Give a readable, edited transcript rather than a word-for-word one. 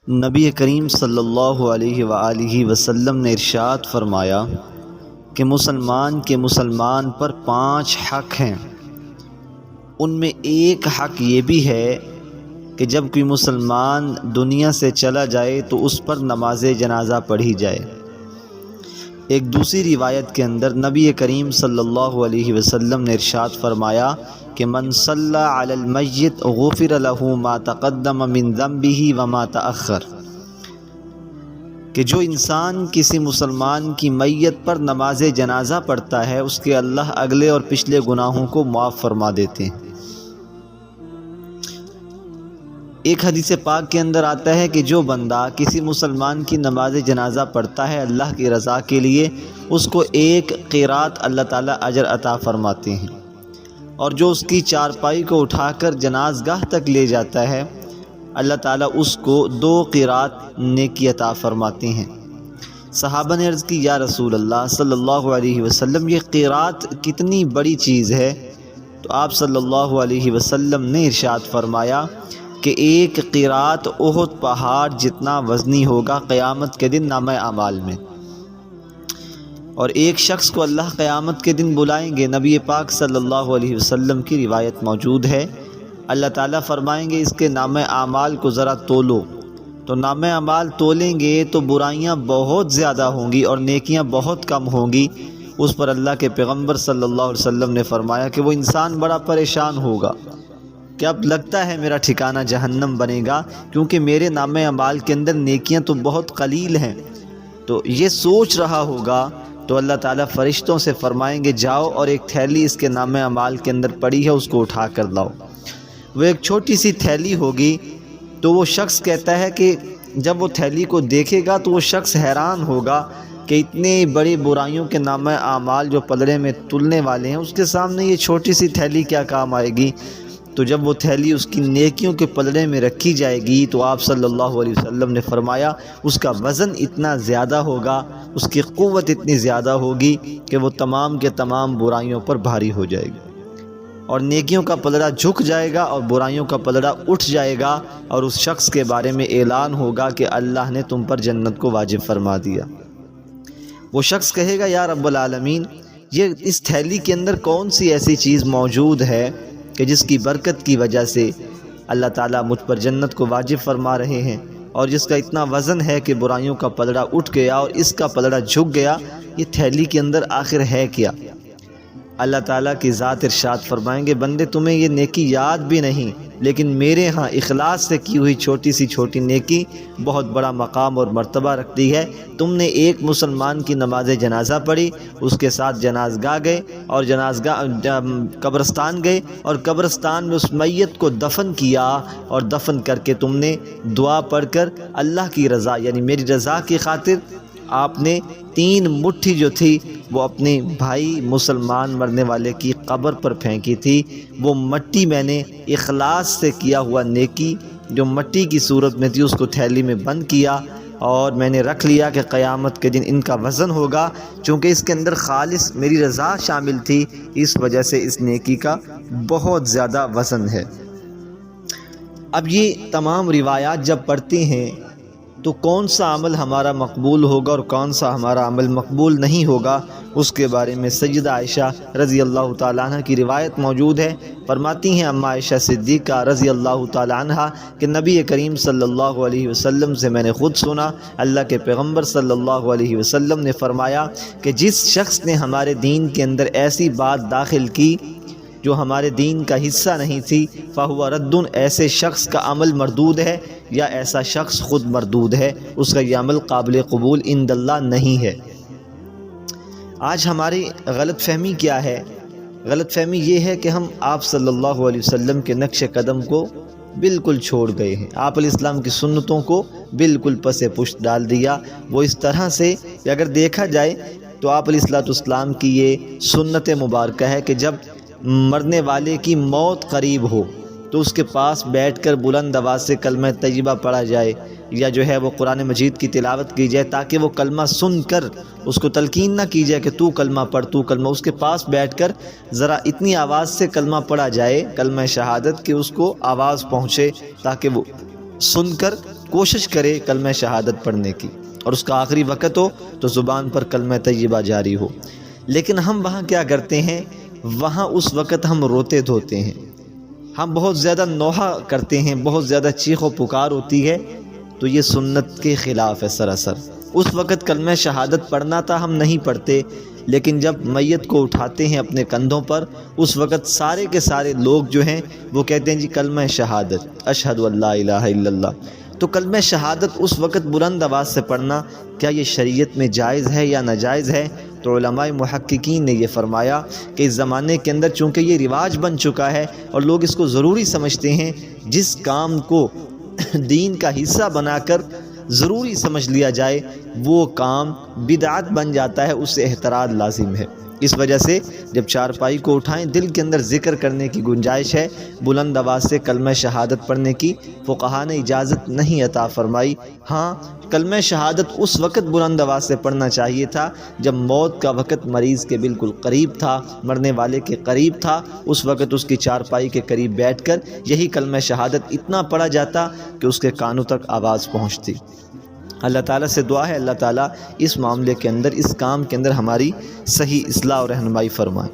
نبی کریم صلی اللہ علیہ وآلہ وسلم نے ارشاد فرمایا کہ مسلمان پر 5 حق ہیں۔ ان میں ایک حق یہ بھی ہے کہ جب کوئی مسلمان دنیا سے چلا جائے تو اس پر نماز جنازہ پڑھی جائے۔ ایک دوسری روایت کے اندر نبی کریم صلی اللہ علیہ وسلم نے ارشاد فرمایا کہ من صلی علی المیت غفر له ما تقدم من ذنبه وما تأخر، کہ جو انسان کسی مسلمان کی میت پر نماز جنازہ پڑھتا ہے اس کے اللہ اگلے اور پچھلے گناہوں کو معاف فرما دیتے ہیں۔ ایک حدیث پاک کے اندر آتا ہے کہ جو بندہ کسی مسلمان کی نماز جنازہ پڑھتا ہے اللہ کی رضا کے لیے، اس کو 1 قیرات اللہ تعالیٰ اجر عطا فرماتے ہیں، اور جو اس کی چارپائی کو اٹھا کر جنازگاہ تک لے جاتا ہے اللہ تعالیٰ اس کو 2 قیرات نیکی عطا فرماتے ہیں۔ صحابہ نے عرض کی یا رسول اللہ صلی اللہ علیہ وسلم یہ قیرات کتنی بڑی چیز ہے؟ تو آپ صلی اللہ علیہ وسلم نے ارشاد فرمایا کہ 1 قیرات احد پہاڑ جتنا وزنی ہوگا قیامت کے دن نامہ اعمال میں، اور ایک شخص کو اللہ قیامت کے دن بلائیں گے۔ نبی پاک صلی اللہ علیہ وسلم کی روایت موجود ہے، اللہ تعالیٰ فرمائیں گے اس کے نامہ اعمال کو ذرا تولو، تو نامہ اعمال تولیں گے تو برائیاں بہت زیادہ ہوں گی اور نیکیاں بہت کم ہوں گی۔ اس پر اللہ کے پیغمبر صلی اللہ علیہ وسلم نے فرمایا کہ وہ انسان بڑا پریشان ہوگا کہ اب لگتا ہے میرا ٹھکانہ جہنم بنے گا، کیونکہ میرے نامہ اعمال کے اندر نیکیاں تو بہت قلیل ہیں۔ تو یہ سوچ رہا ہوگا تو اللہ تعالیٰ فرشتوں سے فرمائیں گے جاؤ اور ایک تھیلی اس کے نامہ اعمال کے اندر پڑی ہے اس کو اٹھا کر لاؤ۔ وہ ایک چھوٹی سی تھیلی ہوگی، تو وہ شخص کہتا ہے کہ جب وہ تھیلی کو دیکھے گا تو وہ شخص حیران ہوگا کہ اتنے بڑی برائیوں کے نامہ اعمال جو پلڑے میں تلنے والے ہیں اس کے سامنے یہ چھوٹی سی تھیلی کیا کام آئے گی؟ تو جب وہ تھیلی اس کی نیکیوں کے پلڑے میں رکھی جائے گی تو آپ صلی اللہ علیہ وسلم نے فرمایا اس کا وزن اتنا زیادہ ہوگا، اس کی قوت اتنی زیادہ ہوگی کہ وہ تمام کے تمام برائیوں پر بھاری ہو جائے گی، اور نیکیوں کا پلڑا جھک جائے گا اور برائیوں کا پلڑا اٹھ جائے گا، اور اس شخص کے بارے میں اعلان ہوگا کہ اللہ نے تم پر جنت کو واجب فرما دیا۔ وہ شخص کہے گا یا رب العالمین یہ اس تھیلی کے اندر کون سی ایسی چیز موجود ہے کہ جس کی برکت کی وجہ سے اللہ تعالیٰ مجھ پر جنت کو واجب فرما رہے ہیں، اور جس کا اتنا وزن ہے کہ برائیوں کا پلڑا اٹھ گیا اور اس کا پلڑا جھک گیا، یہ تھیلی کے اندر آخر ہے کیا؟ اللہ تعالیٰ کی ذات ارشاد فرمائیں گے بندے تمہیں یہ نیکی یاد بھی نہیں، لیکن میرے ہاں اخلاص سے کی ہوئی چھوٹی نیکی بہت بڑا مقام اور مرتبہ رکھتی ہے۔ تم نے ایک مسلمان کی نماز جنازہ پڑھی، اس کے ساتھ جنازگاہ گئے اور قبرستان گئے، اور قبرستان میں اس میت کو دفن کیا، اور دفن کر کے تم نے دعا پڑھ کر اللہ کی رضا یعنی میری رضا کی خاطر آپ نے 3 مٹھی جو تھی وہ اپنے بھائی مسلمان مرنے والے کی قبر پر پھینکی تھی۔ وہ مٹی میں نے اخلاص سے کیا ہوا نیکی جو مٹی کی صورت میں تھی اس کو تھیلی میں بند کیا، اور میں نے رکھ لیا کہ قیامت کے دن ان کا وزن ہوگا، چونکہ اس کے اندر خالص میری رضا شامل تھی، اس وجہ سے اس نیکی کا بہت زیادہ وزن ہے۔ اب یہ تمام روایات جب پڑھتے ہیں تو کون سا عمل ہمارا مقبول ہوگا اور کون سا ہمارا عمل مقبول نہیں ہوگا، اس کے بارے میں سیدہ عائشہ رضی اللہ تعالیٰ عنہ کی روایت موجود ہے۔ فرماتی ہیں اما عائشہ صدیقہ رضی اللہ تعالیٰ عنہ کہ نبی کریم صلی اللہ علیہ وسلم سے میں نے خود سنا، اللہ کے پیغمبر صلی اللہ علیہ وسلم نے فرمایا کہ جس شخص نے ہمارے دین کے اندر ایسی بات داخل کی جو ہمارے دین کا حصہ نہیں تھی فہو رد، ایسے شخص کا عمل مردود ہے، یا ایسا شخص خود مردود ہے، اس کا یہ عمل قابل قبول عند اللہ نہیں ہے۔ آج ہماری غلط فہمی کیا ہے؟ غلط فہمی یہ ہے کہ ہم آپ صلی اللہ علیہ وسلم کے نقش قدم کو بالکل چھوڑ گئے ہیں، آپ علیہ السلام کی سنتوں کو بالکل پس پشت ڈال دیا۔ وہ اس طرح سے کہ اگر دیکھا جائے تو آپ علیہ السلام کی یہ سنت مبارکہ ہے کہ جب مرنے والے کی موت قریب ہو تو اس کے پاس بیٹھ کر بلند آواز سے کلمہ طیبہ پڑھا جائے، یا جو ہے وہ قرآن مجید کی تلاوت کی جائے، تاکہ وہ کلمہ سن کر اس کو تلقین نہ کی جائے کہ تو کلمہ پڑھ تو کلمہ، اس کے پاس بیٹھ کر ذرا اتنی آواز سے کلمہ پڑھا جائے، کلمہ شہادت، کہ اس کو آواز پہنچے تاکہ وہ سن کر کوشش کرے کلمہ شہادت پڑھنے کی، اور اس کا آخری وقت ہو تو زبان پر کلمہ طیبہ جاری ہو۔ لیکن ہم وہاں کیا کرتے ہیں؟ وہاں اس وقت ہم روتے دھوتے ہیں، ہم بہت زیادہ نوحہ کرتے ہیں، بہت زیادہ چیخ و پکار ہوتی ہے، تو یہ سنت کے خلاف ہے سراسر۔ اس وقت کلمہ شہادت پڑھنا تھا، ہم نہیں پڑھتے، لیکن جب میت کو اٹھاتے ہیں اپنے کندھوں پر، اس وقت سارے کے سارے لوگ جو ہیں وہ کہتے ہیں جی کلمہ شہادت، اشہد ان لا الہ الا اللہ۔ تو کلمہ شہادت اس وقت بلند آواز سے پڑھنا، کیا یہ شریعت میں جائز ہے یا ناجائز ہے؟ تو علماء محققین نے یہ فرمایا کہ اس زمانے کے اندر چونکہ یہ رواج بن چکا ہے اور لوگ اس کو ضروری سمجھتے ہیں، جس کام کو دین کا حصہ بنا کر ضروری سمجھ لیا جائے وہ کام بدعت بن جاتا ہے، اس سے احتراز لازم ہے۔ اس وجہ سے جب چارپائی کو اٹھائیں، دل کے اندر ذکر کرنے کی گنجائش ہے، بلند آواز سے کلمہ شہادت پڑھنے کی فقہا نے اجازت نہیں عطا فرمائی۔ ہاں، کلمہ شہادت اس وقت بلند آواز سے پڑھنا چاہیے تھا جب موت کا وقت مریض کے بالکل قریب تھا، مرنے والے کے قریب تھا، اس وقت اس کی چارپائی کے قریب بیٹھ کر یہی کلمہ شہادت اتنا پڑھا جاتا کہ اس کے کانوں تک آواز پہنچتی۔ اللہ تعالیٰ سے دعا ہے اللہ تعالیٰ اس معاملے کے اندر، اس کام کے اندر ہماری صحیح اصلاح اور رہنمائی فرمائے۔